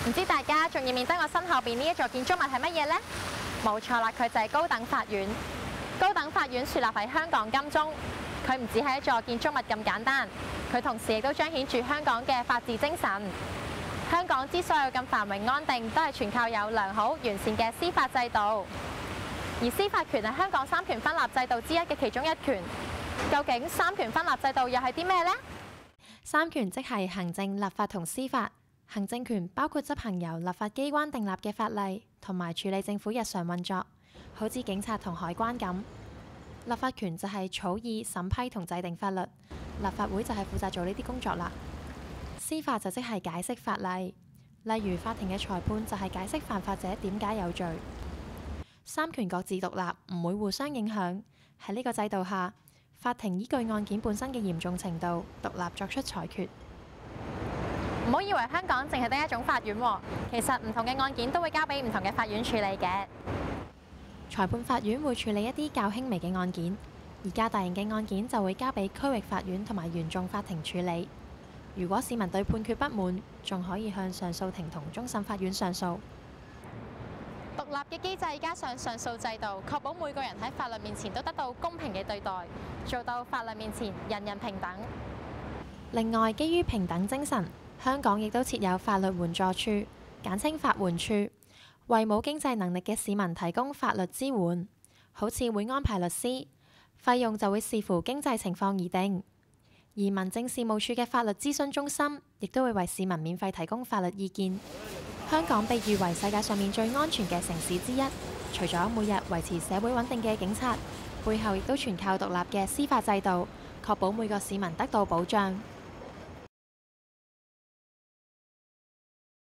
唔知大家仲認唔認得我身後邊呢一座建築物係乜嘢呢？冇錯啦，佢就係高等法院。高等法院樹立喺香港金鐘，佢唔只係一座建築物咁簡單，佢同時亦都彰顯住香港嘅法治精神。香港之所以咁繁榮安定，都係全靠有良好完善嘅司法制度。而司法權係香港三權分立制度之一嘅其中一權。究竟三權分立制度又係啲咩呢？三權即係行政、立法同司法。行政權包括執行由立法機關訂立嘅法例，同埋處理政府日常運作，好似警察同海關咁。立法權就係草擬、審批同制定法律，立法會就係負責做呢啲工作啦。司法就即係解釋法例，例如法庭嘅裁判就係解釋犯法者點解有罪。三權各自獨立，唔會互相影響。喺呢個制度下，法庭依據案件本身嘅嚴重程度，獨立作出裁決。唔好以為香港淨係得一種法院喎，其實唔同嘅案件都會交俾唔同嘅法院處理嘅。裁判法院會處理一啲較輕微嘅案件，而較大型嘅案件就會交俾區域法院同埋原訟法庭處理。如果市民對判決不滿，仲可以向上訴庭同終審法院上訴。獨立嘅機制加上上訴制度，確保每個人喺法律面前都得到公平嘅對待，做到法律面前人人平等。另外，基於平等精神，香港亦都設有法律援助處，簡稱法援處，為冇經濟能力嘅市民提供法律支援，好似會安排律師，費用就會視乎經濟情況而定。而民政事務處嘅法律諮詢中心亦都會為市民免費提供法律意見。香港被譽為世界上面最安全嘅城市之一，除咗每日維持社會穩定嘅警察，背後亦都全靠獨立嘅司法制度，確保每個市民得到保障。